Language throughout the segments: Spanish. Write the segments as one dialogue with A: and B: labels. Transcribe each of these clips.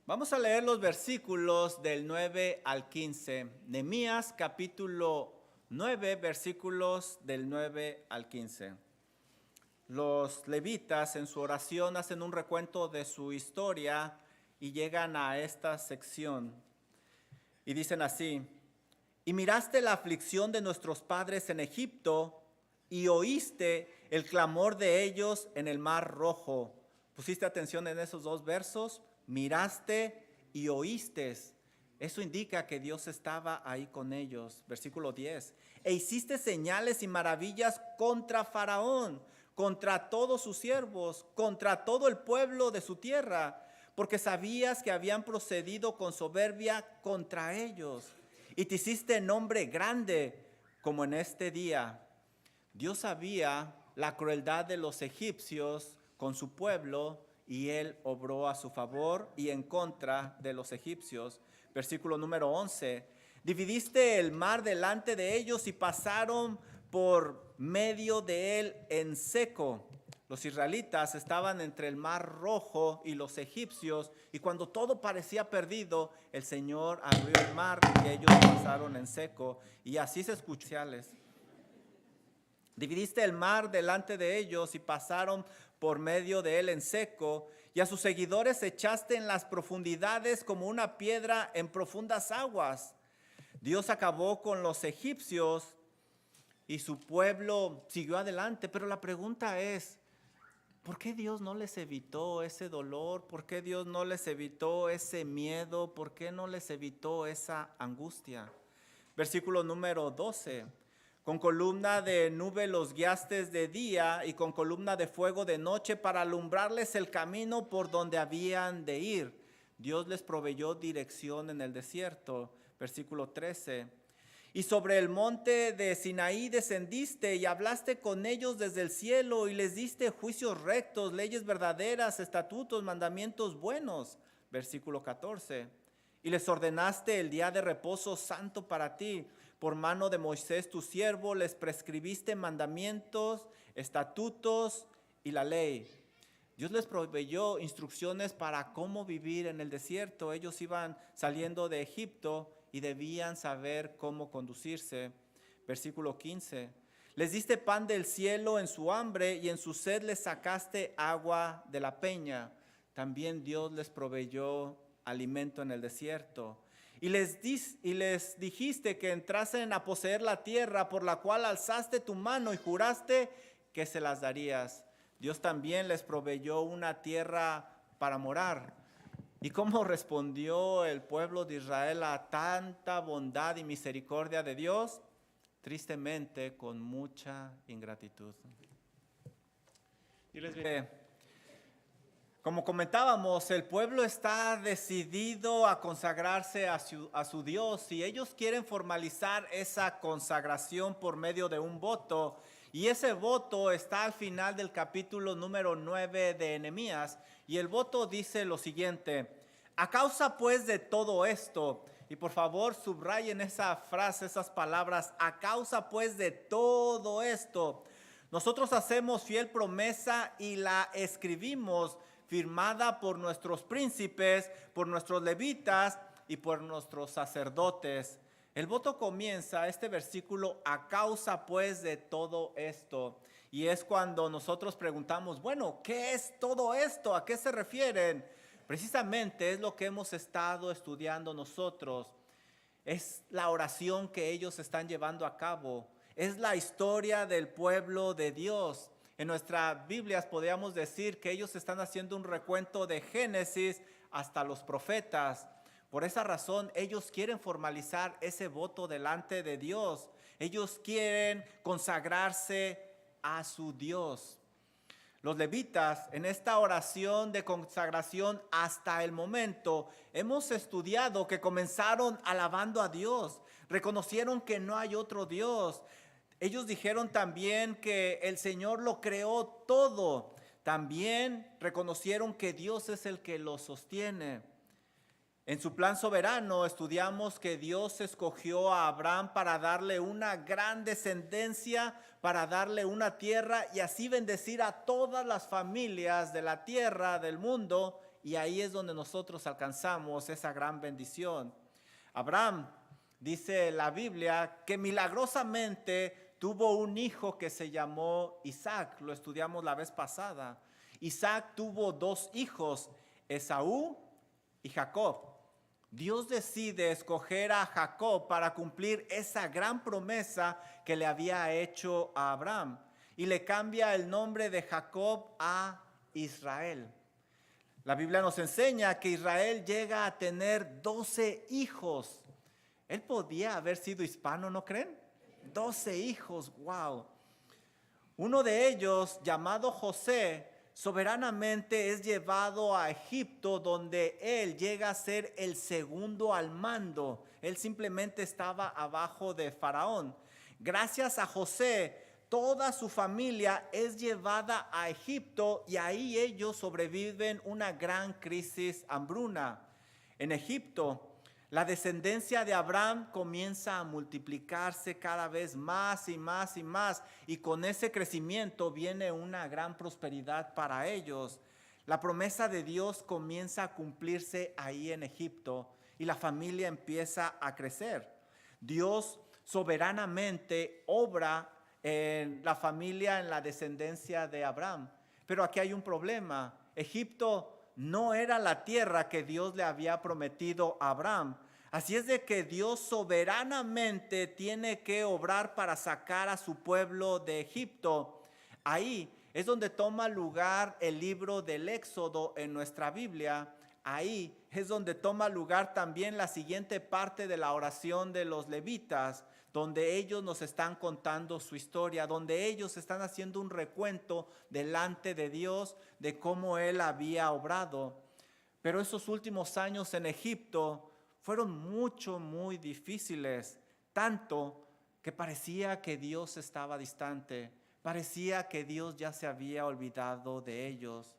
A: Vamos a leer los versículos del 9 al 15. Nehemías capítulo 9, versículos del 9 al 15. Los levitas en su oración hacen un recuento de su historia y llegan a esta sección. Y dicen así: y miraste la aflicción de nuestros padres en Egipto y oíste el clamor de ellos en el mar Rojo. ¿Pusiste atención en esos dos versos? Miraste y oíste. Eso indica que Dios estaba ahí con ellos. Versículo 10. E hiciste señales y maravillas contra Faraón, contra todos sus siervos, contra todo el pueblo de su tierra, porque sabías que habían procedido con soberbia contra ellos. Y te hiciste nombre grande como en este día. Dios sabía la crueldad de los egipcios con su pueblo y él obró a su favor y en contra de los egipcios. Versículo número 11. Dividiste el mar delante de ellos y pasaron por medio de él en seco. Los israelitas estaban entre el mar Rojo y los egipcios, y cuando todo parecía perdido, el Señor abrió el mar y ellos pasaron en seco, y así se escucharon. Dividiste el mar delante de ellos y pasaron por medio de él en seco, y a sus seguidores echaste en las profundidades como una piedra en profundas aguas. Dios acabó con los egipcios y su pueblo siguió adelante, pero la pregunta es: ¿por qué Dios no les evitó ese dolor? ¿Por qué Dios no les evitó ese miedo? ¿Por qué no les evitó esa angustia? Versículo número 12. Con columna de nube los guiaste de día y con columna de fuego de noche para alumbrarles el camino por donde habían de ir. Dios les proveyó dirección en el desierto. Versículo 13. Y sobre el monte de Sinaí descendiste y hablaste con ellos desde el cielo y les diste juicios rectos, leyes verdaderas, estatutos, mandamientos buenos. Versículo 14. Y les ordenaste el día de reposo santo para ti. Por mano de Moisés tu siervo les prescribiste mandamientos, estatutos y la ley. Dios les proveyó instrucciones para cómo vivir en el desierto. Ellos iban saliendo de Egipto y debían saber cómo conducirse. Versículo 15. Les diste pan del cielo en su hambre y en su sed les sacaste agua de la peña. También Dios les proveyó alimento en el desierto. Y les dijiste que entrasen a poseer la tierra por la cual alzaste tu mano y juraste que se las darías. Dios también les proveyó una tierra para morar. ¿Y cómo respondió el pueblo de Israel a tanta bondad y misericordia de Dios? Tristemente, con mucha ingratitud. Como comentábamos, el pueblo está decidido a consagrarse a su Dios y ellos quieren formalizar esa consagración por medio de un voto. Y ese voto está al final del capítulo número 9 de Nehemías. Y el voto dice lo siguiente: a causa pues de todo esto, y por favor subrayen esa frase, esas palabras, a causa pues de todo esto, nosotros hacemos fiel promesa y la escribimos, firmada por nuestros príncipes, por nuestros levitas y por nuestros sacerdotes. El voto comienza, este versículo, a causa pues de todo esto. Y es cuando nosotros preguntamos, bueno, ¿qué es todo esto? ¿A qué se refieren? Precisamente es lo que hemos estado estudiando nosotros. Es la oración que ellos están llevando a cabo. Es la historia del pueblo de Dios. En nuestras Biblias podríamos decir que ellos están haciendo un recuento de Génesis hasta los profetas. Por esa razón, ellos quieren formalizar ese voto delante de Dios. Ellos quieren consagrarse a su Dios. Los levitas, en esta oración de consagración hasta el momento, hemos estudiado que comenzaron alabando a Dios. Reconocieron que no hay otro Dios. Ellos dijeron también que el Señor lo creó todo. También reconocieron que Dios es el que lo sostiene. En su plan soberano estudiamos que Dios escogió a Abraham para darle una gran descendencia, para darle una tierra y así bendecir a todas las familias de la tierra, del mundo y ahí es donde nosotros alcanzamos esa gran bendición. Abraham, dice la Biblia, que milagrosamente tuvo un hijo que se llamó Isaac. Lo estudiamos la vez pasada. Isaac tuvo 2 hijos, Esaú y Jacob. Dios decide escoger a Jacob para cumplir esa gran promesa que le había hecho a Abraham. Y le cambia el nombre de Jacob a Israel. La Biblia nos enseña que Israel llega a tener 12 hijos. Él podía haber sido hispano, ¿no creen? 12 hijos, wow. Uno de ellos, llamado José, soberanamente es llevado a Egipto, donde él llega a ser el segundo al mando. Él simplemente estaba abajo de Faraón. Gracias a José, toda su familia es llevada a Egipto y ahí ellos sobreviven una gran crisis hambruna. En Egipto, la descendencia de Abraham comienza a multiplicarse cada vez más y más y más, y con ese crecimiento viene una gran prosperidad para ellos. La promesa de Dios comienza a cumplirse ahí en Egipto y la familia empieza a crecer. Dios soberanamente obra en la familia, en la descendencia de Abraham. Pero aquí hay un problema. Egipto no era la tierra que Dios le había prometido a Abraham. Así es de que Dios soberanamente tiene que obrar para sacar a su pueblo de Egipto. Ahí es donde toma lugar el libro del Éxodo en nuestra Biblia. Ahí es donde toma lugar también la siguiente parte de la oración de los levitas, donde ellos nos están contando su historia, donde ellos están haciendo un recuento delante de Dios de cómo Él había obrado. Pero esos últimos años en Egipto fueron muy difíciles, tanto que parecía que Dios estaba distante, parecía que Dios ya se había olvidado de ellos.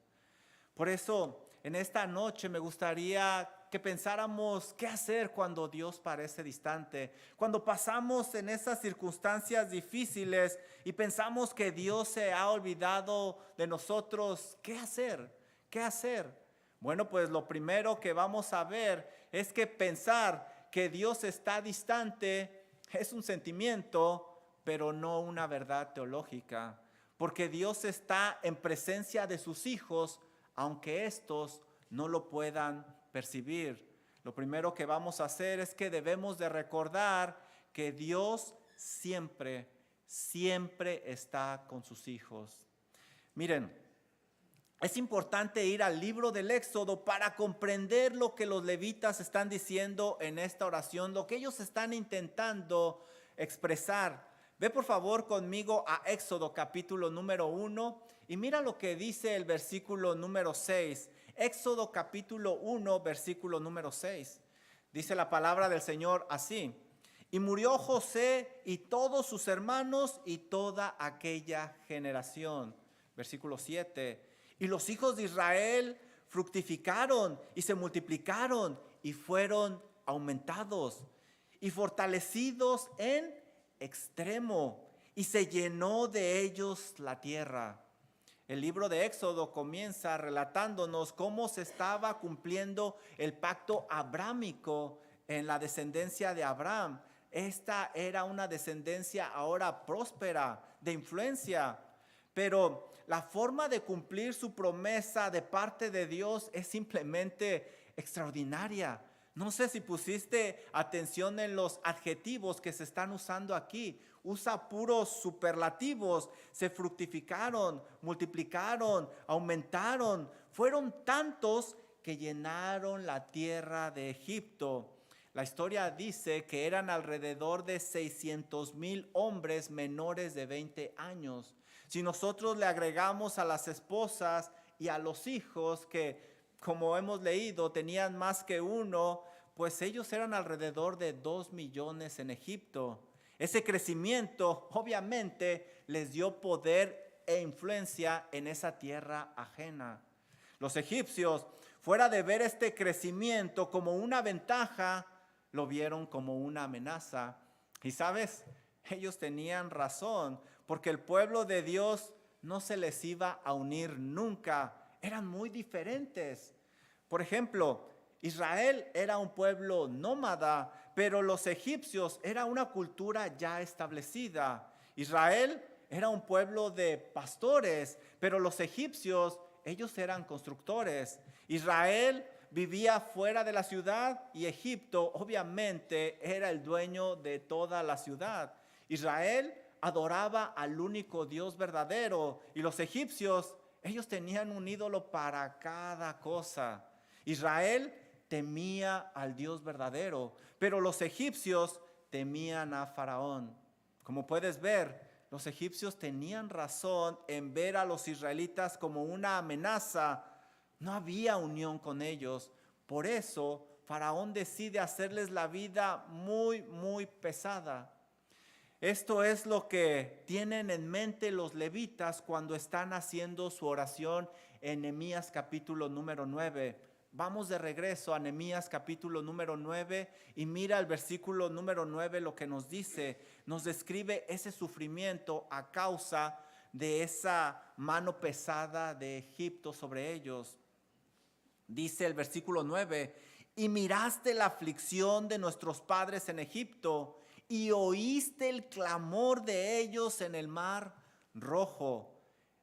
A: Por eso, en esta noche me gustaría que pensáramos qué hacer cuando Dios parece distante, cuando pasamos en esas circunstancias difíciles y pensamos que Dios se ha olvidado de nosotros. ¿Qué hacer? ¿Qué hacer? Bueno, pues lo primero que vamos a ver es que pensar que Dios está distante es un sentimiento, pero no una verdad teológica, porque Dios está en presencia de sus hijos, aunque estos no lo puedan percibir. Lo primero que vamos a hacer es que debemos de recordar que Dios siempre está con sus hijos. Miren, es importante ir al libro del Éxodo para comprender lo que los levitas están diciendo en esta oración, lo que ellos están intentando expresar. Ve por favor conmigo a Éxodo capítulo número 1 y mira lo que dice el versículo número 6. Éxodo capítulo 1, versículo número 6. Dice la palabra del Señor así: y murió José y todos sus hermanos y toda aquella generación. Versículo 7. Y los hijos de Israel fructificaron y se multiplicaron y fueron aumentados y fortalecidos en extremo, y se llenó de ellos la tierra. El libro de Éxodo comienza relatándonos cómo se estaba cumpliendo el pacto abrámico en la descendencia de Abraham. Esta era una descendencia ahora próspera, de influencia, pero la forma de cumplir su promesa de parte de Dios es simplemente extraordinaria. No sé si pusiste atención en los adjetivos que se están usando aquí. Usa puros superlativos. Se fructificaron, multiplicaron, aumentaron. Fueron tantos que llenaron la tierra de Egipto. La historia dice que eran alrededor de 600,000 hombres menores de 20 años. Si nosotros le agregamos a las esposas y a los hijos que, como hemos leído, tenían más que uno, pues ellos eran alrededor de 2 millones en Egipto. Ese crecimiento obviamente les dio poder e influencia en esa tierra ajena. Los egipcios, fuera de ver este crecimiento como una ventaja, lo vieron como una amenaza. Y sabes, ellos tenían razón, porque el pueblo de Dios no se les iba a unir nunca. Eran muy diferentes. Por ejemplo, Israel era un pueblo nómada, pero los egipcios era una cultura ya establecida. Israel era un pueblo de pastores, pero los egipcios, ellos eran constructores. Israel vivía fuera de la ciudad y Egipto obviamente era el dueño de toda la ciudad. Israel adoraba al único Dios verdadero y los egipcios, ellos tenían un ídolo para cada cosa. Israel temía al Dios verdadero, pero los egipcios temían a Faraón. Como puedes ver, los egipcios tenían razón en ver a los israelitas como una amenaza. No había unión con ellos. Por eso, Faraón decide hacerles la vida muy, muy pesada. Esto es lo que tienen en mente los levitas cuando están haciendo su oración en Nehemías capítulo número 9. Vamos de regreso a Nehemías capítulo número 9 y mira el versículo número 9 lo que nos dice. Nos describe ese sufrimiento a causa de esa mano pesada de Egipto sobre ellos. Dice el versículo 9, y miraste la aflicción de nuestros padres en Egipto y oíste el clamor de ellos en el mar Rojo.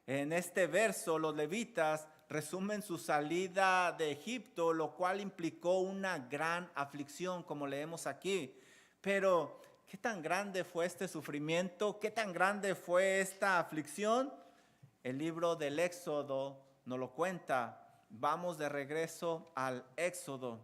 A: En este verso los levitas resumen su salida de Egipto, lo cual implicó una gran aflicción, como leemos aquí. Pero, ¿qué tan grande fue este sufrimiento? ¿Qué tan grande fue esta aflicción? El libro del Éxodo nos lo cuenta. Vamos de regreso al Éxodo.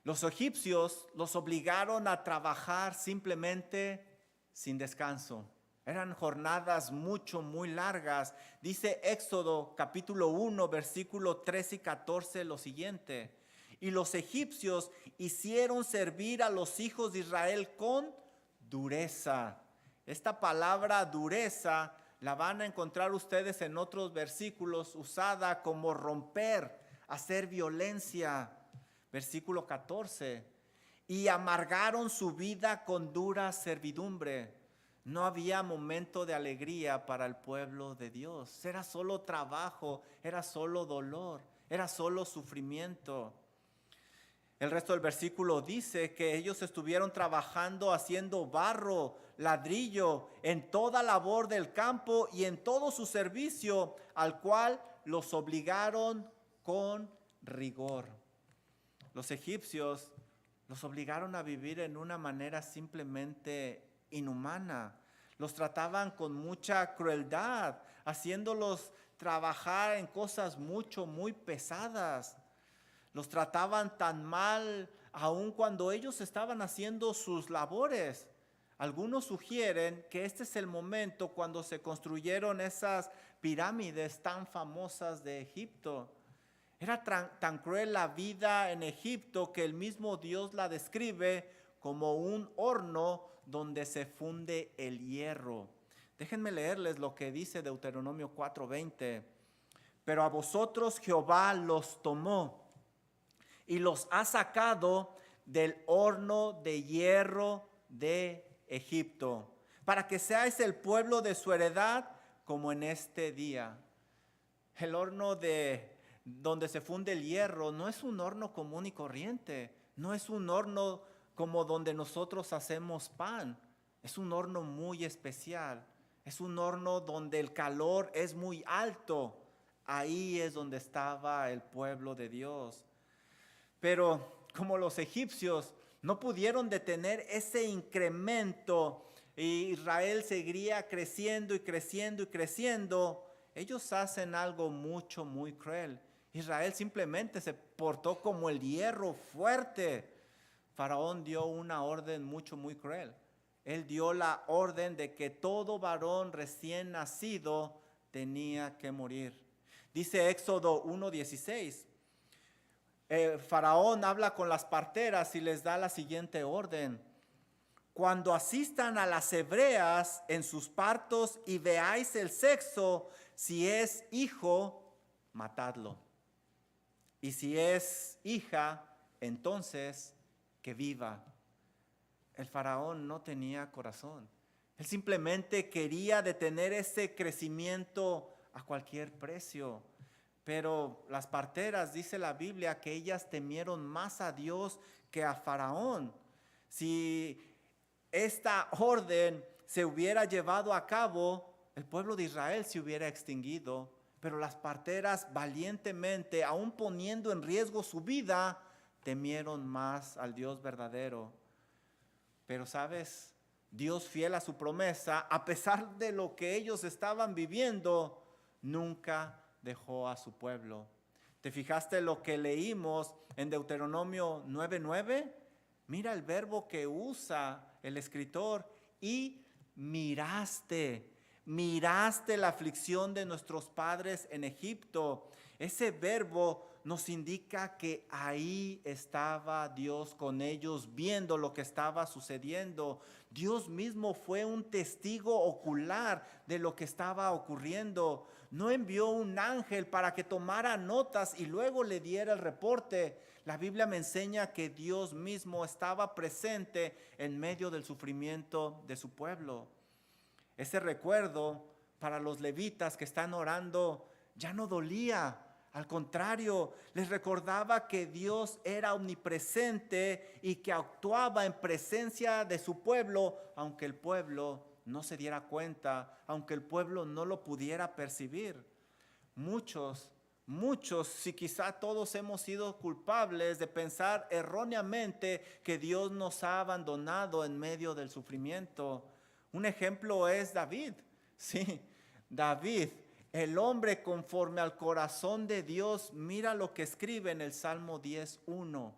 A: Los egipcios los obligaron a trabajar simplemente sin descanso. Eran jornadas muy largas. Dice Éxodo capítulo 1, versículo 13 y 14 lo siguiente. Y los egipcios hicieron servir a los hijos de Israel con dureza. Esta palabra dureza la van a encontrar ustedes en otros versículos usada como romper, hacer violencia. Versículo 14. Y amargaron su vida con dura servidumbre. No había momento de alegría para el pueblo de Dios. Era solo trabajo, era solo dolor, era solo sufrimiento. El resto del versículo dice que ellos estuvieron trabajando haciendo barro, ladrillo, en toda labor del campo y en todo su servicio, al cual los obligaron con rigor. Los egipcios los obligaron a vivir en una manera simplemente inhumana. Los trataban con mucha crueldad, haciéndolos trabajar en cosas muy pesadas. Los trataban tan mal aun cuando ellos estaban haciendo sus labores. Algunos sugieren que este es el momento cuando se construyeron esas pirámides tan famosas de Egipto. Era tan cruel la vida en Egipto que el mismo Dios la describe como un horno donde se funde el hierro. Déjenme leerles lo que dice Deuteronomio 4:20. Pero a vosotros Jehová los tomó y los ha sacado del horno de hierro de Egipto, para que seáis el pueblo de su heredad como en este día. El horno donde se funde el hierro no es un horno común y corriente, no es un horno como donde nosotros hacemos pan, es un horno muy especial, es un horno donde el calor es muy alto. Ahí es donde estaba el pueblo de Dios. Pero como los egipcios no pudieron detener ese incremento, y Israel seguiría creciendo y creciendo, ellos hacen algo muy cruel. Israel simplemente se portó como el hierro fuerte. Faraón dio una orden muy cruel. Él dio la orden de que todo varón recién nacido tenía que morir. Dice Éxodo 1:16. Faraón habla con las parteras y les da la siguiente orden. Cuando asistan a las hebreas en sus partos y veáis el sexo, si es hijo, matadlo. Y si es hija, entonces que viva. El faraón no tenía corazón. Él simplemente quería detener ese crecimiento a cualquier precio. Pero las parteras, dice la Biblia, que ellas temieron más a Dios que a Faraón. Si esta orden se hubiera llevado a cabo, el pueblo de Israel se hubiera extinguido. Pero las parteras valientemente, aun poniendo en riesgo su vida, temieron más al Dios verdadero. Pero ¿sabes? Dios, fiel a su promesa, a pesar de lo que ellos estaban viviendo, nunca dejó a su pueblo. ¿Te fijaste lo que leímos en Deuteronomio 9:9? Mira el verbo que usa el escritor: y miraste la aflicción de nuestros padres en Egipto. Ese verbo nos indica que ahí estaba Dios con ellos, viendo lo que estaba sucediendo. Dios mismo fue un testigo ocular de lo que estaba ocurriendo. No envió un ángel para que tomara notas y luego le diera el reporte. La Biblia me enseña que Dios mismo estaba presente en medio del sufrimiento de su pueblo. Ese recuerdo para los levitas que están orando ya no dolía. Al contrario, les recordaba que Dios era omnipresente y que actuaba en presencia de su pueblo, aunque el pueblo no se diera cuenta, aunque el pueblo no lo pudiera percibir. Muchos, si quizá todos hemos sido culpables de pensar erróneamente que Dios nos ha abandonado en medio del sufrimiento. Un ejemplo es David. Sí, David, el hombre conforme al corazón de Dios. Mira lo que escribe en el Salmo 10:1.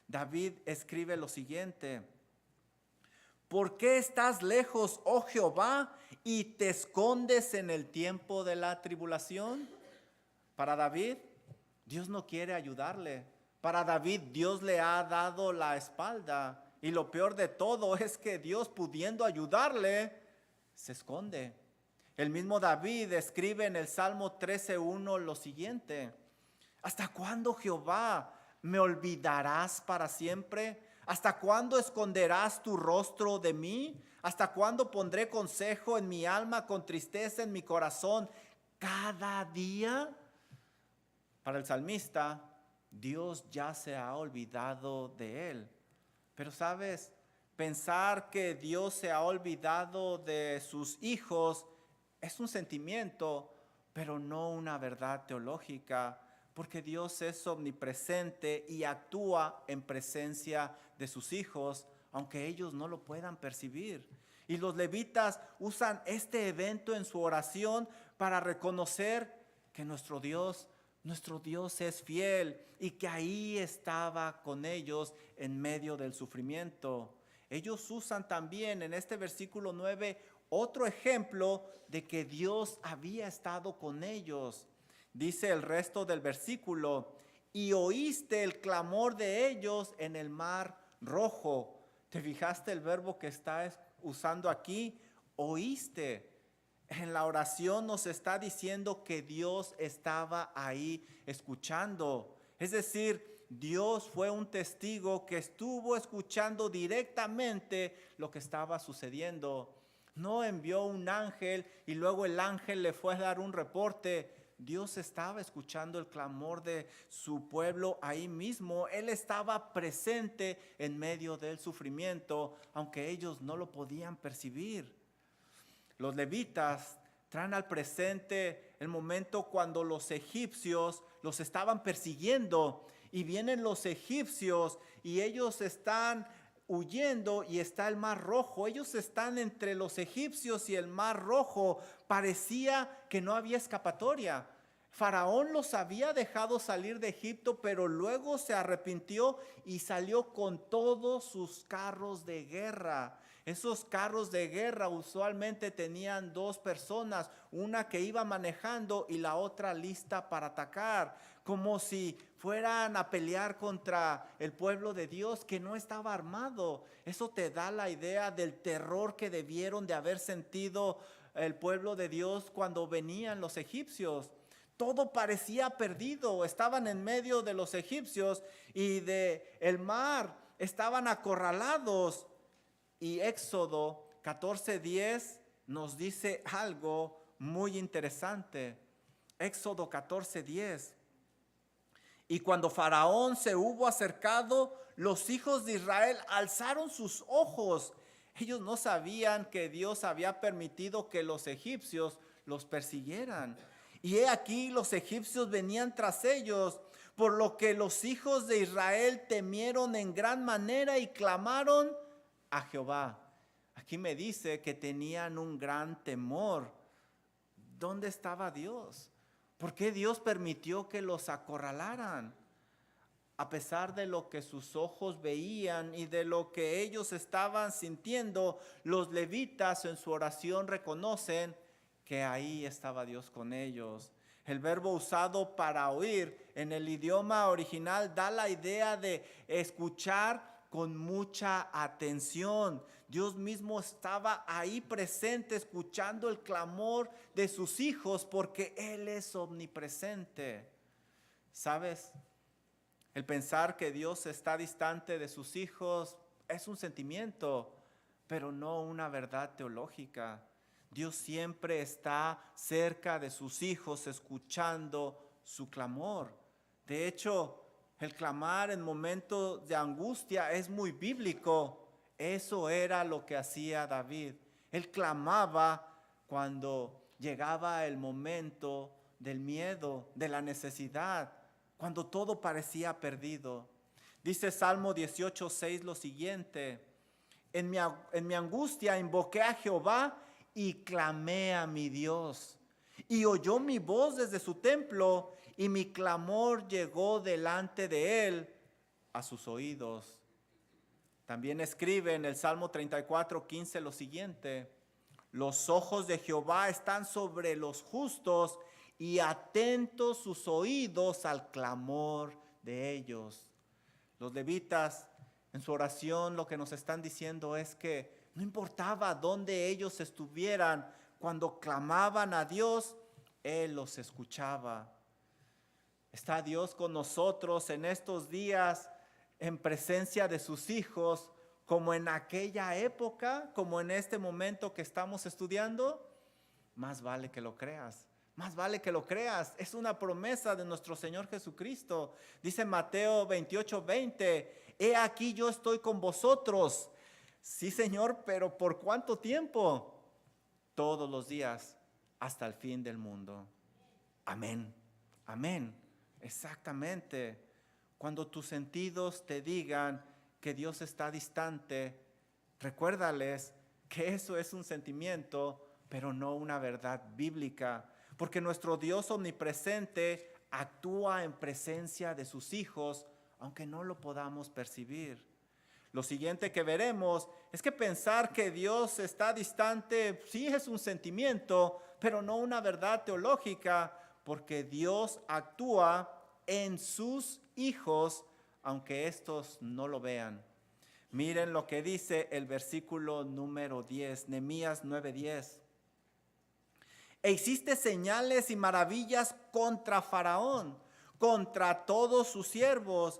A: David escribe lo siguiente: ¿por qué estás lejos, oh Jehová, y te escondes en el tiempo de la tribulación? Para David, Dios no quiere ayudarle. Para David, Dios le ha dado la espalda. Y lo peor de todo es que Dios, pudiendo ayudarle, se esconde. El mismo David escribe en el Salmo 13:1 lo siguiente: ¿hasta cuándo, Jehová, me olvidarás para siempre? ¿Hasta cuándo esconderás tu rostro de mí? ¿Hasta cuándo pondré consejo en mi alma con tristeza en mi corazón cada día? Para el salmista, Dios ya se ha olvidado de él. Pero ¿sabes? Pensar que Dios se ha olvidado de sus hijos es un sentimiento, pero no una verdad teológica, porque Dios es omnipresente y actúa en presencia de sus hijos, aunque ellos no lo puedan percibir. Y los levitas usan este evento en su oración para reconocer que nuestro Dios es fiel y que ahí estaba con ellos en medio del sufrimiento. Ellos usan también en este versículo 9 otro ejemplo de que Dios había estado con ellos. Dice el resto del versículo: y oíste el clamor de ellos en el mar rojo. ¿Te fijaste el verbo que está usando aquí? Oíste. En la oración nos está diciendo que Dios estaba ahí escuchando. Es decir, Dios fue un testigo que estuvo escuchando directamente lo que estaba sucediendo. No envió un ángel y luego el ángel le fue a dar un reporte. Dios estaba escuchando el clamor de su pueblo ahí mismo. Él estaba presente en medio del sufrimiento, aunque ellos no lo podían percibir. Los levitas traen al presente el momento cuando los egipcios los estaban persiguiendo y vienen los egipcios y ellos están huyendo y está el mar rojo. Ellos están entre los egipcios y el mar rojo. Parecía que no había escapatoria. Faraón los había dejado salir de Egipto, pero luego se arrepintió y salió con todos sus carros de guerra. Esos carros de guerra usualmente tenían dos personas, una que iba manejando y la otra lista para atacar, como si fueran a pelear contra el pueblo de Dios que no estaba armado. Eso te da la idea del terror que debieron de haber sentido el pueblo de Dios cuando venían los egipcios. Todo parecía perdido, estaban en medio de los egipcios y de el mar, estaban acorralados. Y Éxodo 14:10 nos dice algo muy interesante. Éxodo 14:10. Y cuando Faraón se hubo acercado, los hijos de Israel alzaron sus ojos. Ellos no sabían que Dios había permitido que los egipcios los persiguieran. Y he aquí los egipcios venían tras ellos, por lo que los hijos de Israel temieron en gran manera y clamaron a Jehová. Aquí me dice que tenían un gran temor. ¿Dónde estaba Dios? ¿Por qué Dios permitió que los acorralaran? A pesar de lo que sus ojos veían y de lo que ellos estaban sintiendo, los levitas en su oración reconocen que ahí estaba Dios con ellos. El verbo usado para oír en el idioma original da la idea de escuchar con mucha atención. Dios mismo estaba ahí presente escuchando el clamor de sus hijos porque Él es omnipresente. ¿Sabes? El pensar que Dios está distante de sus hijos es un sentimiento, pero no una verdad teológica. Dios siempre está cerca de sus hijos escuchando su clamor. De hecho, el clamar en momentos de angustia es muy bíblico. Eso era lo que hacía David. Él clamaba cuando llegaba el momento del miedo, de la necesidad, cuando todo parecía perdido. Dice Salmo 18:6 lo siguiente: en mi angustia invoqué a Jehová y clamé a mi Dios. Y oyó mi voz desde su templo, y mi clamor llegó delante de él a sus oídos. También escribe en el Salmo 34:15 lo siguiente: los ojos de Jehová están sobre los justos y atentos sus oídos al clamor de ellos. Los levitas en su oración lo que nos están diciendo es que no importaba dónde ellos estuvieran, cuando clamaban a Dios, Él los escuchaba. ¿Está Dios con nosotros en estos días en presencia de sus hijos, como en aquella época, como en este momento que estamos estudiando? Más vale que lo creas. Más vale que lo creas. Es una promesa de nuestro Señor Jesucristo. Dice Mateo 28:20: he aquí yo estoy con vosotros. Sí, Señor, pero ¿por cuánto tiempo? Todos los días hasta el fin del mundo. Amén. Amén. Exactamente. Cuando tus sentidos te digan que Dios está distante, recuérdales que eso es un sentimiento, pero no una verdad bíblica. Porque nuestro Dios omnipresente actúa en presencia de sus hijos, aunque no lo podamos percibir. Lo siguiente que veremos es que pensar que Dios está distante sí es un sentimiento, pero no una verdad teológica, porque Dios actúa en sus hijos, aunque estos no lo vean. Miren lo que dice el versículo número 10, Nehemías 9:10. E hiciste señales y maravillas contra Faraón, contra todos sus siervos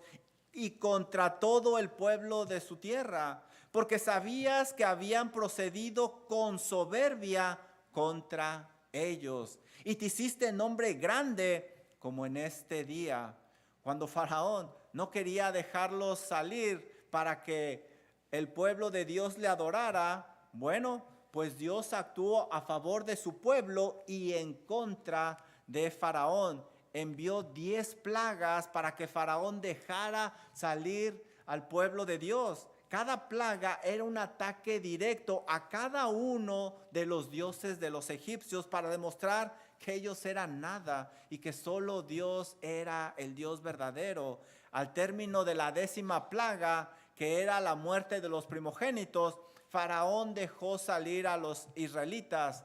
A: y contra todo el pueblo de su tierra, porque sabías que habían procedido con soberbia contra ellos. Y te hiciste nombre grande como en este día. Cuando Faraón no quería dejarlos salir para que el pueblo de Dios le adorara, bueno, pues Dios actuó a favor de su pueblo y en contra de Faraón. Envió 10 plagas para que Faraón dejara salir al pueblo de Dios. Cada plaga era un ataque directo a cada uno de los dioses de los egipcios para demostrar que ellos eran nada y que solo Dios era el Dios verdadero. Al término de la 10ª plaga, que era la muerte de los primogénitos, Faraón dejó salir a los israelitas,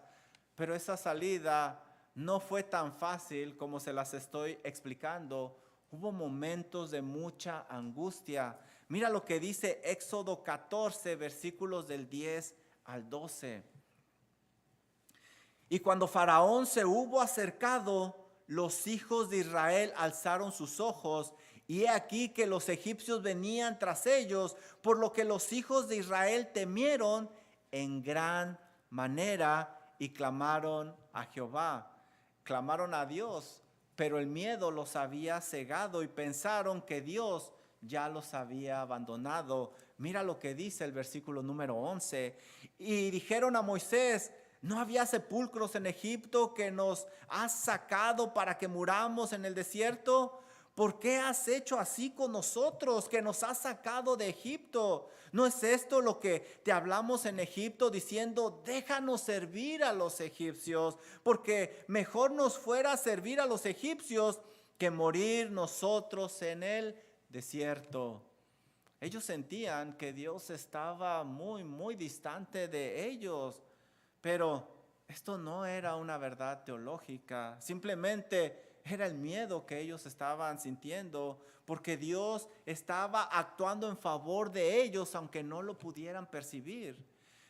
A: pero esa salida no fue tan fácil como se las estoy explicando. Hubo momentos de mucha angustia. Mira lo que dice Éxodo 14, versículos del 10 al 12. Y cuando Faraón se hubo acercado, los hijos de Israel alzaron sus ojos, y he aquí que los egipcios venían tras ellos, por lo que los hijos de Israel temieron en gran manera y clamaron a Jehová. clamaron a Dios, pero el miedo los había cegado y pensaron que Dios ya los había abandonado. Mira lo que dice el versículo número 11. Y dijeron a Moisés: ¿no había sepulcros en Egipto que nos has sacado para que muramos en el desierto? ¿Por qué has hecho así con nosotros, que nos has sacado de Egipto? ¿No es esto lo que te hablamos en Egipto, diciendo: déjanos servir a los egipcios, porque mejor nos fuera servir a los egipcios que morir nosotros en el desierto? Ellos sentían que Dios estaba muy, muy distante de ellos, pero esto no era una verdad teológica, simplemente era el miedo que ellos estaban sintiendo, porque Dios estaba actuando en favor de ellos, aunque no lo pudieran percibir.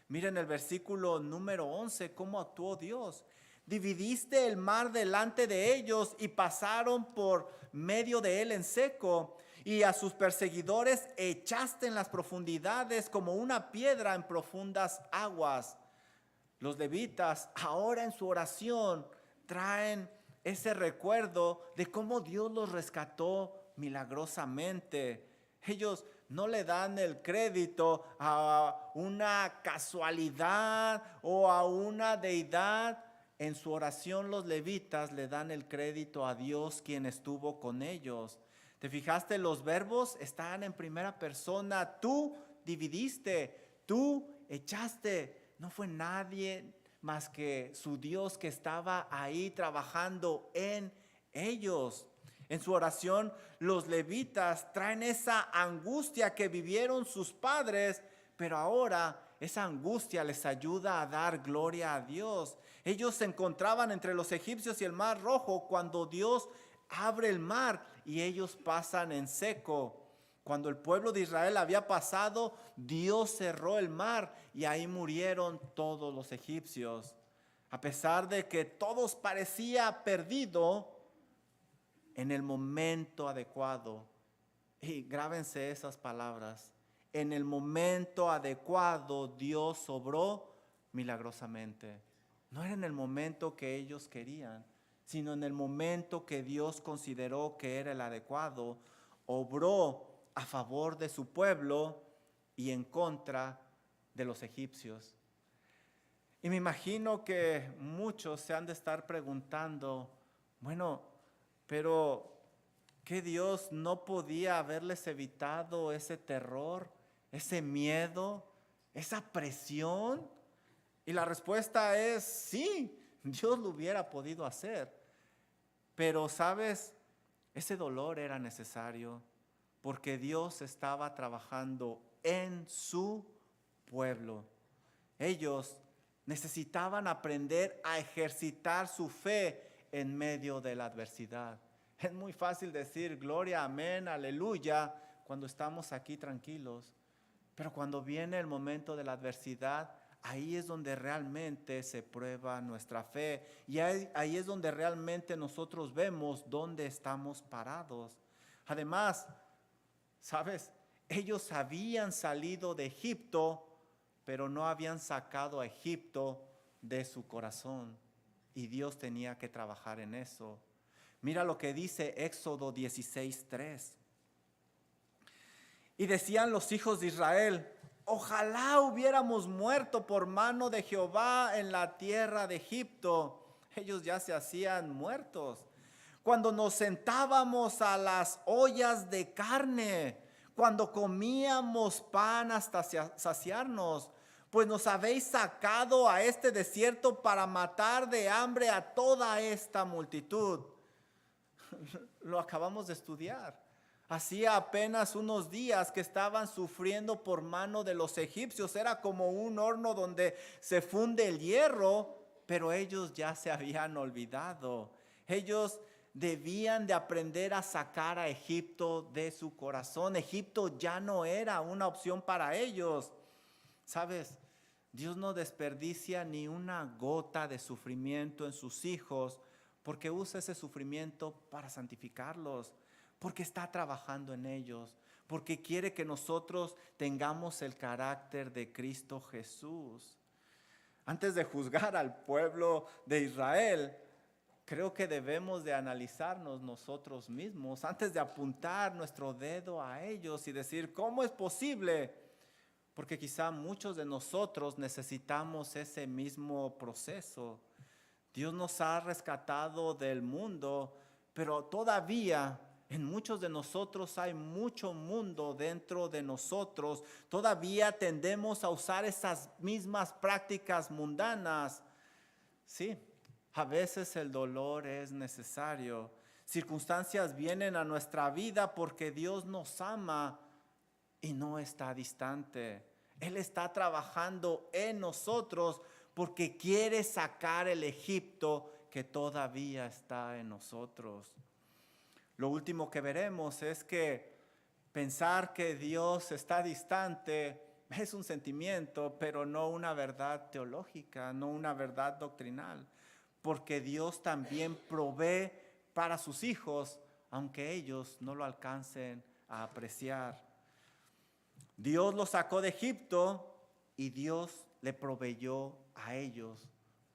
A: Miren el versículo número 11, cómo actuó Dios. Dividiste el mar delante de ellos y pasaron por medio de él en seco, y a sus perseguidores echaste en las profundidades como una piedra en profundas aguas. Los levitas ahora en su oración traen ese recuerdo de cómo Dios los rescató milagrosamente. Ellos no le dan el crédito a una casualidad o a una deidad. En su oración los levitas le dan el crédito a Dios, quien estuvo con ellos. ¿Te fijaste? Los verbos están en primera persona. Tú dividiste, tú echaste. No fue nadie más que su Dios que estaba ahí trabajando en ellos. En su oración, los levitas traen esa angustia que vivieron sus padres, pero ahora esa angustia les ayuda a dar gloria a Dios. Ellos se encontraban entre los egipcios y el mar Rojo cuando Dios abre el mar y ellos pasan en seco. Cuando el pueblo de Israel había pasado, Dios cerró el mar y ahí murieron todos los egipcios. A pesar de que todos parecía perdido, en el momento adecuado, y grábense esas palabras, en el momento adecuado Dios obró milagrosamente. No era en el momento que ellos querían, sino en el momento que Dios consideró que era el adecuado, obró a favor de su pueblo y en contra de los egipcios. Y me imagino que muchos se han de estar preguntando: bueno, pero ¿qué Dios no podía haberles evitado ese terror, ese miedo, esa presión? Y la respuesta es sí, Dios lo hubiera podido hacer. Pero, ¿sabes? Ese dolor era necesario porque Dios estaba trabajando en su pueblo. Ellos necesitaban aprender a ejercitar su fe en medio de la adversidad. Es muy fácil decir gloria, amén, aleluya, cuando estamos aquí tranquilos. Pero cuando viene el momento de la adversidad, ahí es donde realmente se prueba nuestra fe. Y ahí es donde realmente nosotros vemos dónde estamos parados. Además, ¿sabes? Ellos habían salido de Egipto, pero no habían sacado a Egipto de su corazón. Y Dios tenía que trabajar en eso. Mira lo que dice Éxodo 16:3. Y decían los hijos de Israel: ojalá hubiéramos muerto por mano de Jehová en la tierra de Egipto. Ellos ya se hacían muertos. Cuando nos sentábamos a las ollas de carne, cuando comíamos pan hasta saciarnos, pues nos habéis sacado a este desierto para matar de hambre a toda esta multitud. Lo acabamos de estudiar. Hacía apenas unos días que estaban sufriendo por mano de los egipcios. Era como un horno donde se funde el hierro, pero ellos ya se habían olvidado. Ellos debían de aprender a sacar a Egipto de su corazón. Egipto ya no era una opción para ellos. ¿Sabes? Dios no desperdicia ni una gota de sufrimiento en sus hijos, porque usa ese sufrimiento para santificarlos, porque está trabajando en ellos, porque quiere que nosotros tengamos el carácter de Cristo Jesús. Antes de juzgar al pueblo de Israel, creo que debemos de analizarnos nosotros mismos antes de apuntar nuestro dedo a ellos y decir, ¿cómo es posible? Porque quizá muchos de nosotros necesitamos ese mismo proceso. Dios nos ha rescatado del mundo, pero todavía en muchos de nosotros hay mucho mundo dentro de nosotros. Todavía tendemos a usar esas mismas prácticas mundanas. Sí, a veces el dolor es necesario. Circunstancias vienen a nuestra vida porque Dios nos ama y no está distante. Él está trabajando en nosotros porque quiere sacar el Egipto que todavía está en nosotros. Lo último que veremos es que pensar que Dios está distante es un sentimiento, pero no una verdad teológica, no una verdad doctrinal, porque Dios también provee para sus hijos, aunque ellos no lo alcancen a apreciar. Dios los sacó de Egipto y Dios le proveyó a ellos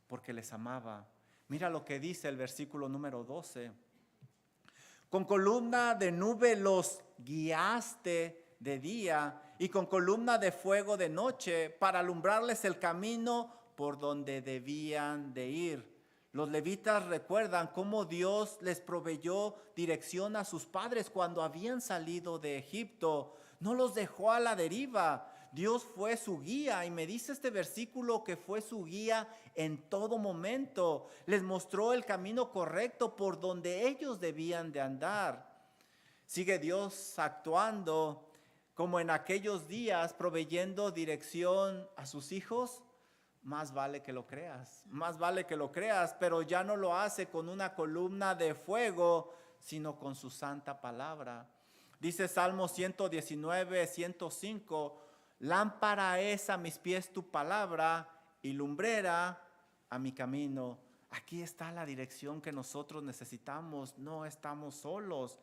A: porque les amaba. Mira lo que dice el versículo número 12. Con columna de nube los guiaste de día y con columna de fuego de noche para alumbrarles el camino por donde debían de ir. Los levitas recuerdan cómo Dios les proveyó dirección a sus padres cuando habían salido de Egipto. No los dejó a la deriva. Dios fue su guía y me dice este versículo que fue su guía en todo momento. Les mostró el camino correcto por donde ellos debían de andar. Sigue Dios actuando como en aquellos días, proveyendo dirección a sus hijos. Más vale que lo creas, más vale que lo creas, pero ya no lo hace con una columna de fuego, sino con su santa palabra. Dice Salmo 119, 105, lámpara es a mis pies tu palabra y lumbrera a mi camino. Aquí está la dirección que nosotros necesitamos, no estamos solos.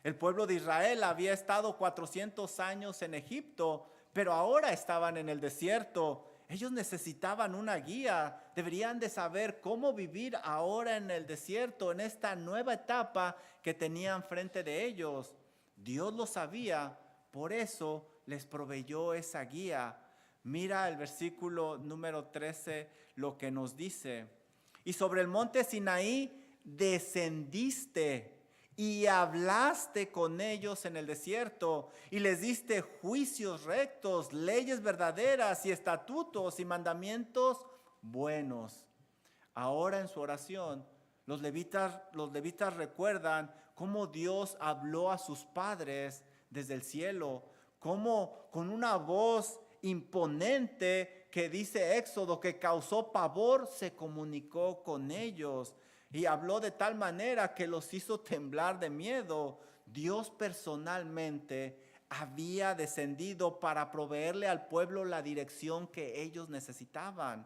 A: El pueblo de Israel había estado 400 años en Egipto, pero ahora estaban en el desierto. Ellos necesitaban una guía, deberían de saber cómo vivir ahora en el desierto, en esta nueva etapa que tenían frente de ellos. Dios lo sabía, por eso les proveyó esa guía. Mira el versículo número 13, lo que nos dice. Y sobre el monte Sinaí descendiste y hablaste con ellos en el desierto y les diste juicios rectos, leyes verdaderas y estatutos y mandamientos buenos. Ahora en su oración, los levitas recuerdan cómo Dios habló a sus padres desde el cielo, cómo con una voz imponente que dice Éxodo, que causó pavor, se comunicó con ellos. Y habló de tal manera que los hizo temblar de miedo. Dios personalmente había descendido para proveerle al pueblo la dirección que ellos necesitaban.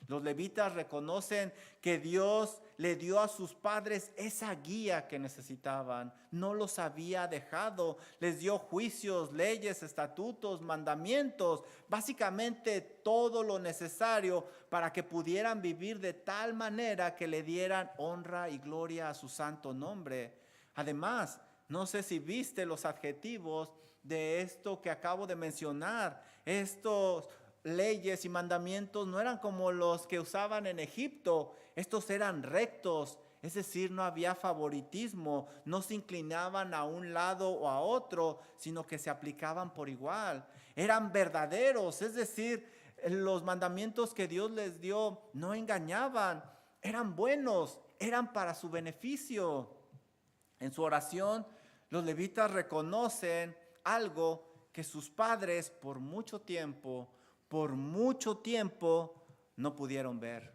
A: Los levitas reconocen que Dios le dio a sus padres esa guía que necesitaban. No los había dejado. Les dio juicios, leyes, estatutos, mandamientos. Básicamente todo lo necesario para que pudieran vivir de tal manera que le dieran honra y gloria a su santo nombre. Además, no sé si viste los adjetivos de esto que acabo de mencionar. Estos leyes y mandamientos no eran como los que usaban en Egipto. Estos eran rectos, es decir, no había favoritismo, no se inclinaban a un lado o a otro, sino que se aplicaban por igual. Eran verdaderos, es decir, los mandamientos que Dios les dio no engañaban, eran buenos, eran para su beneficio. En su oración, los levitas reconocen algo que sus padres por mucho tiempo no pudieron ver,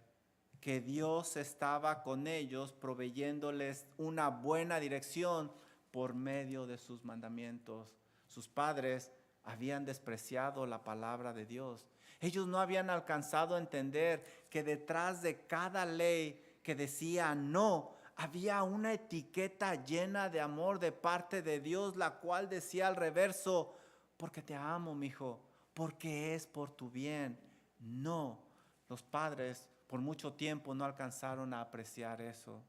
A: que Dios estaba con ellos proveyéndoles una buena dirección por medio de sus mandamientos. Sus padres habían despreciado la palabra de Dios. Ellos no habían alcanzado a entender que detrás de cada ley que decía no, había una etiqueta llena de amor de parte de Dios, la cual decía al reverso, porque te amo, mi hijo, porque es por tu bien. No, los padres por mucho tiempo no alcanzaron a apreciar eso.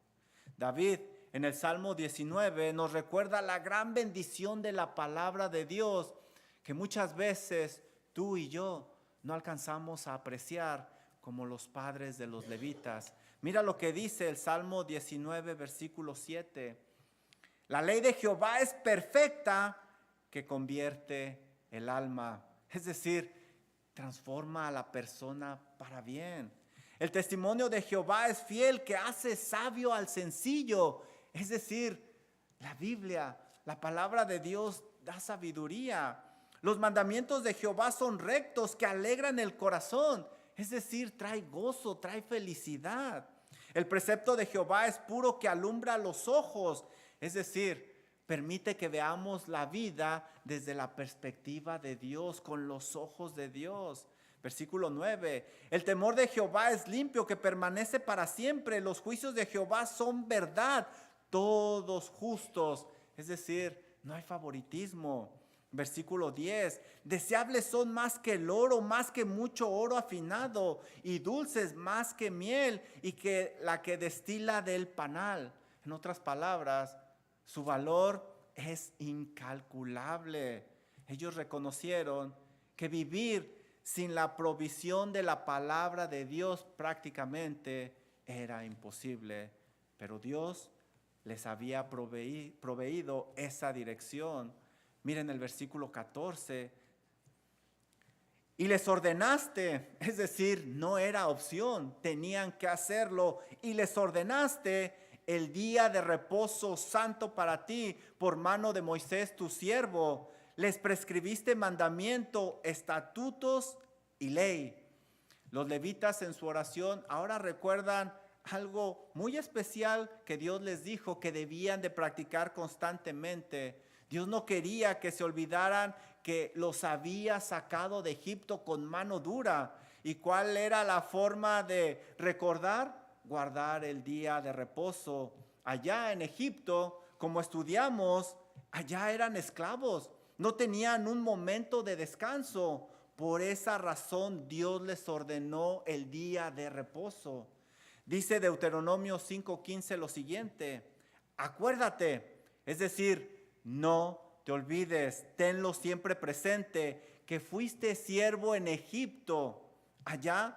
A: David en el Salmo 19 nos recuerda la gran bendición de la palabra de Dios que muchas veces tú y yo no alcanzamos a apreciar como los padres de los levitas. Mira lo que dice el Salmo 19, versículo 7. La ley de Jehová es perfecta, que convierte el alma. Es decir, transforma a la persona para bien. El testimonio de Jehová es fiel, que hace sabio al sencillo. Es decir, la Biblia, la palabra de Dios da sabiduría. Los mandamientos de Jehová son rectos, que alegran el corazón. Es decir, trae gozo, trae felicidad. El precepto de Jehová es puro, que alumbra los ojos. Es decir, permite que veamos la vida desde la perspectiva de Dios, con los ojos de Dios. Versículo 9. El temor de Jehová es limpio, que permanece para siempre. Los juicios de Jehová son verdad, todos justos. Es decir, no hay favoritismo. Versículo 10. Deseables son más que el oro, más que mucho oro afinado, y dulces más que miel, y que la que destila del panal. En otras palabras, su valor es incalculable. Ellos reconocieron que vivir sin la provisión de la palabra de Dios prácticamente era imposible. Pero Dios les había proveído esa dirección. Miren el versículo 14. Y les ordenaste, es decir, no era opción, tenían que hacerlo. Y les ordenaste el día de reposo santo para ti por mano de Moisés tu siervo. Les prescribiste mandamiento, estatutos y ley. Los levitas en su oración ahora recuerdan algo muy especial que Dios les dijo que debían de practicar constantemente. Dios no quería que se olvidaran que los había sacado de Egipto con mano dura. ¿Y cuál era la forma de recordar? Guardar el día de reposo. Allá en Egipto, como estudiamos, allá eran esclavos. No tenían un momento de descanso. Por esa razón Dios les ordenó el día de reposo. Dice Deuteronomio 5:15 lo siguiente: acuérdate, es decir, no te olvides, tenlo siempre presente, que fuiste siervo en Egipto. Allá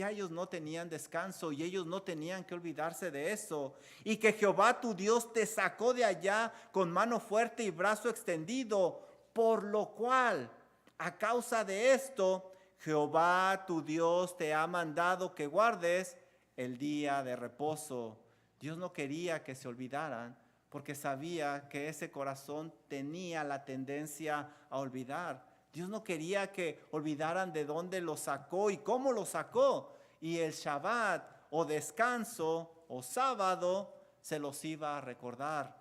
A: ellos no tenían descanso y ellos no tenían que olvidarse de eso. Y que Jehová tu Dios te sacó de allá con mano fuerte y brazo extendido, por lo cual, a causa de esto, Jehová tu Dios te ha mandado que guardes el día de reposo. Dios no quería que se olvidaran, porque sabía que ese corazón tenía la tendencia a olvidar. Dios no quería que olvidaran de dónde lo sacó y cómo lo sacó. Y el Shabbat o descanso o sábado se los iba a recordar.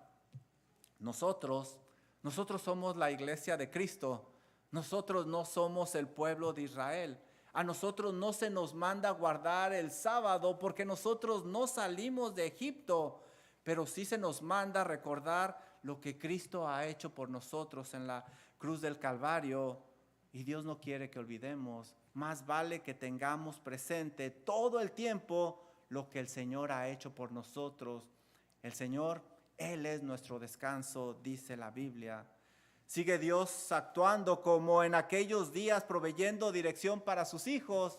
A: Nosotros somos la iglesia de Cristo. Nosotros no somos el pueblo de Israel. A nosotros no se nos manda guardar el sábado porque nosotros no salimos de Egipto. Pero sí se nos manda recordar lo que Cristo ha hecho por nosotros en la cruz del Calvario. Y Dios no quiere que olvidemos. Más vale que tengamos presente todo el tiempo lo que el Señor ha hecho por nosotros. El Señor, Él es nuestro descanso, dice la Biblia. Sigue Dios actuando como en aquellos días, proveyendo dirección para sus hijos.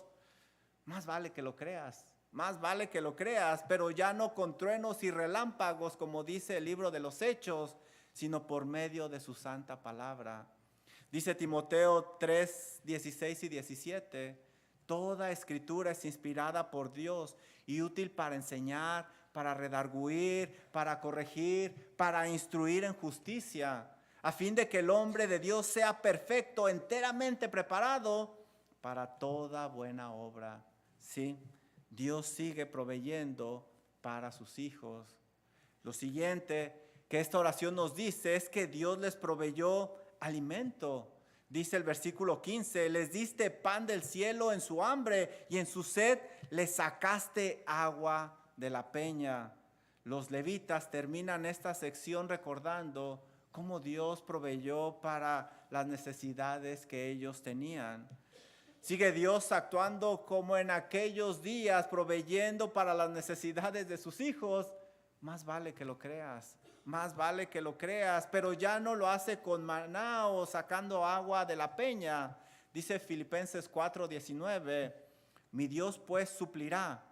A: Más vale que lo creas. Más vale que lo creas, pero ya no con truenos y relámpagos, como dice el libro de los Hechos, sino por medio de su santa palabra. Dice Timoteo 3, 16 y 17, toda escritura es inspirada por Dios y útil para enseñar, para redarguir, para corregir, para instruir en justicia, a fin de que el hombre de Dios sea perfecto, enteramente preparado para toda buena obra. Sí, Dios sigue proveyendo para sus hijos. Lo siguiente que esta oración nos dice es que Dios les proveyó alimento. Dice el versículo 15, les diste pan del cielo en su hambre y en su sed les sacaste agua de la peña. Los levitas terminan esta sección recordando cómo Dios proveyó para las necesidades que ellos tenían. Sigue Dios actuando como en aquellos días, proveyendo para las necesidades de sus hijos. más vale que lo creas, más vale que lo creas, pero ya no lo hace con maná o sacando agua de la peña. Dice Filipenses 4:19, mi Dios pues suplirá.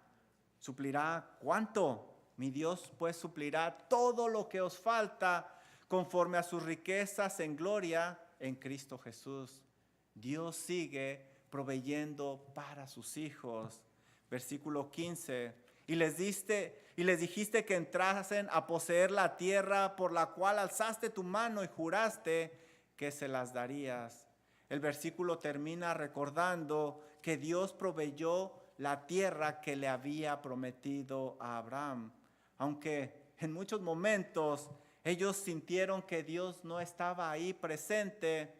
A: ¿Suplirá cuánto? Mi Dios pues suplirá todo lo que os falta conforme a sus riquezas en gloria en Cristo Jesús. Dios sigue proveyendo para sus hijos. Versículo 15. Y les dijiste que entrasen a poseer la tierra por la cual alzaste tu mano y juraste que se las darías. El versículo termina recordando que Dios proveyó la tierra que le había prometido a Abraham. Aunque en muchos momentos ellos sintieron que Dios no estaba ahí presente,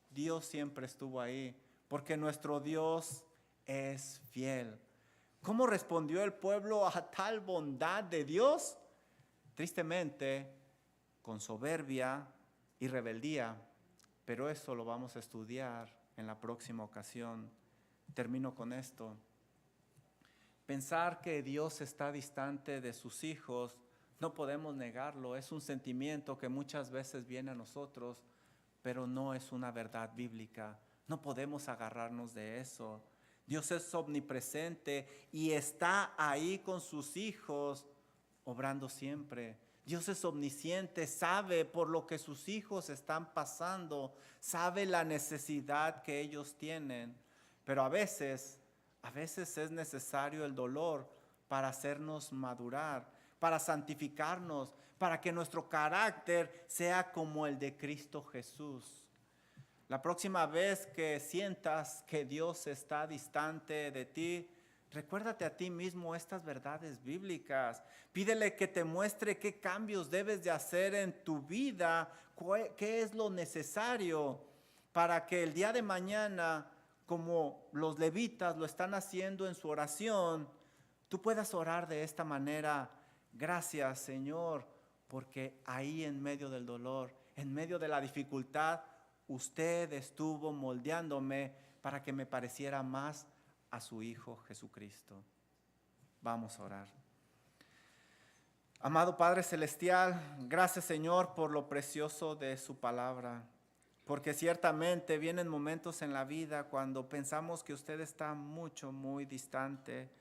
A: Dios siempre estuvo ahí, porque nuestro Dios es fiel. ¿Cómo respondió el pueblo a tal bondad de Dios? Tristemente, con soberbia y rebeldía, pero eso lo vamos a estudiar en la próxima ocasión. Termino con esto. Pensar que Dios está distante de sus hijos, no podemos negarlo, es un sentimiento que muchas veces viene a nosotros, pero no es una verdad bíblica. No podemos agarrarnos de eso. Dios es omnipresente y está ahí con sus hijos, obrando siempre. Dios es omnisciente, sabe por lo que sus hijos están pasando, sabe la necesidad que ellos tienen, pero a veces es necesario el dolor para hacernos madurar, para santificarnos, para que nuestro carácter sea como el de Cristo Jesús. La próxima vez que sientas que Dios está distante de ti, recuérdate a ti mismo estas verdades bíblicas. Pídele que te muestre qué cambios debes de hacer en tu vida, qué es lo necesario para que el día de mañana, como los levitas lo están haciendo en su oración, tú puedas orar de esta manera: gracias, Señor, porque ahí en medio del dolor, en medio de la dificultad, usted estuvo moldeándome para que me pareciera más a su Hijo Jesucristo. Vamos a orar. Amado Padre Celestial, gracias, Señor, por lo precioso de su palabra, porque ciertamente vienen momentos en la vida cuando pensamos que usted está muy distante,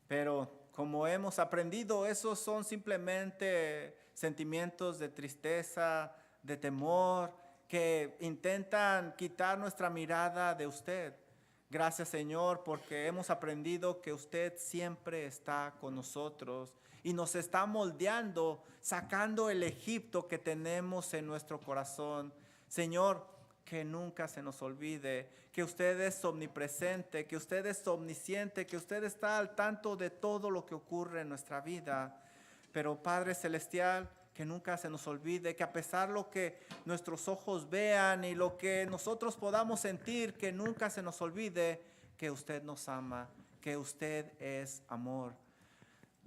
A: pero como hemos aprendido, esos son simplemente sentimientos de tristeza, de temor, que intentan quitar nuestra mirada de usted. Gracias, Señor, porque hemos aprendido que usted siempre está con nosotros y nos está moldeando, sacando el Egipto que tenemos en nuestro corazón. Señor, que nunca se nos olvide que usted es omnipresente, que usted es omnisciente, que usted está al tanto de todo lo que ocurre en nuestra vida. Pero Padre Celestial, que nunca se nos olvide que a pesar de lo que nuestros ojos vean y lo que nosotros podamos sentir, que nunca se nos olvide que usted nos ama, que usted es amor.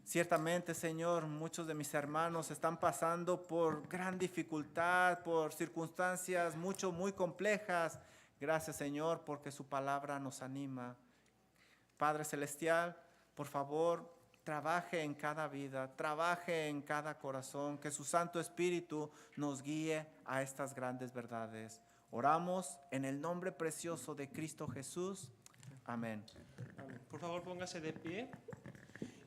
A: Ciertamente, Señor, muchos de mis hermanos están pasando por gran dificultad, por circunstancias muy complejas. Gracias, Señor, porque su palabra nos anima. Padre Celestial, por favor, trabaje en cada vida, trabaje en cada corazón, que su Santo Espíritu nos guíe a estas grandes verdades. Oramos en el nombre precioso de Cristo Jesús. Amén.
B: Amén. Por favor, póngase de pie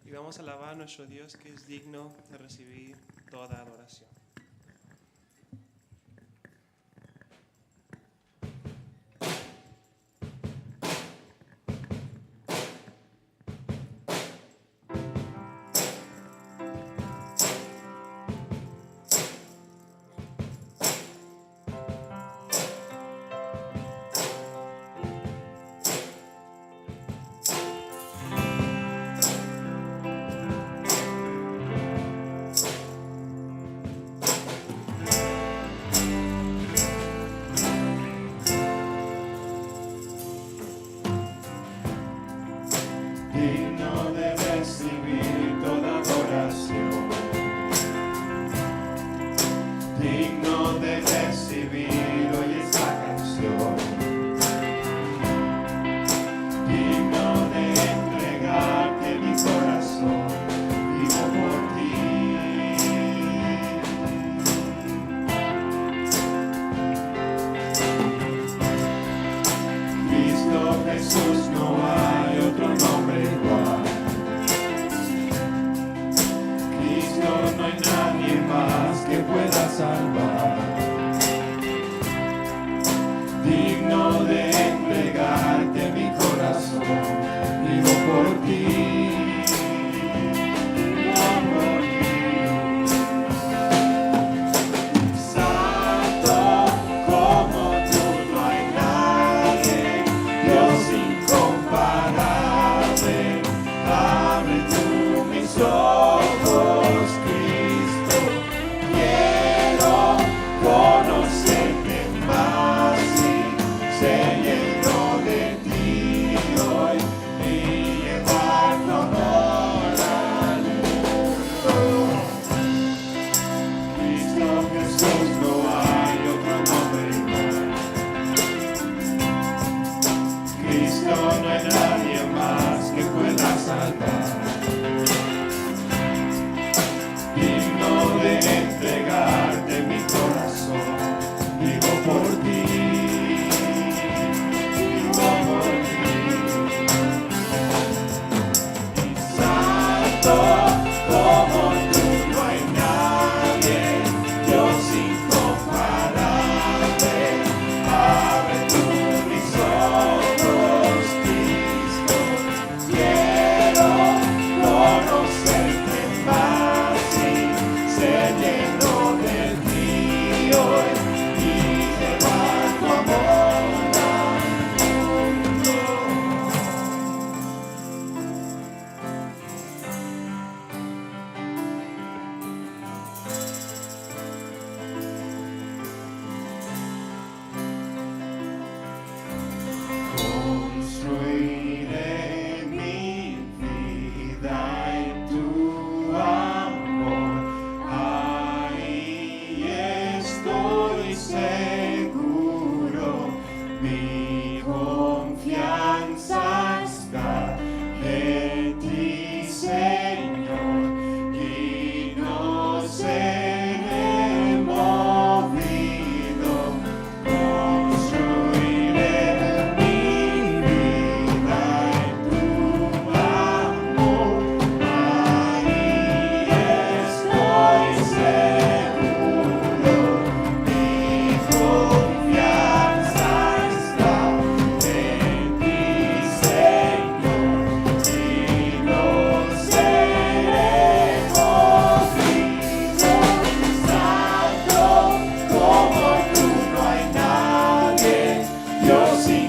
B: y vamos a alabar a nuestro Dios, que es digno de recibir toda adoración.
C: Yo sí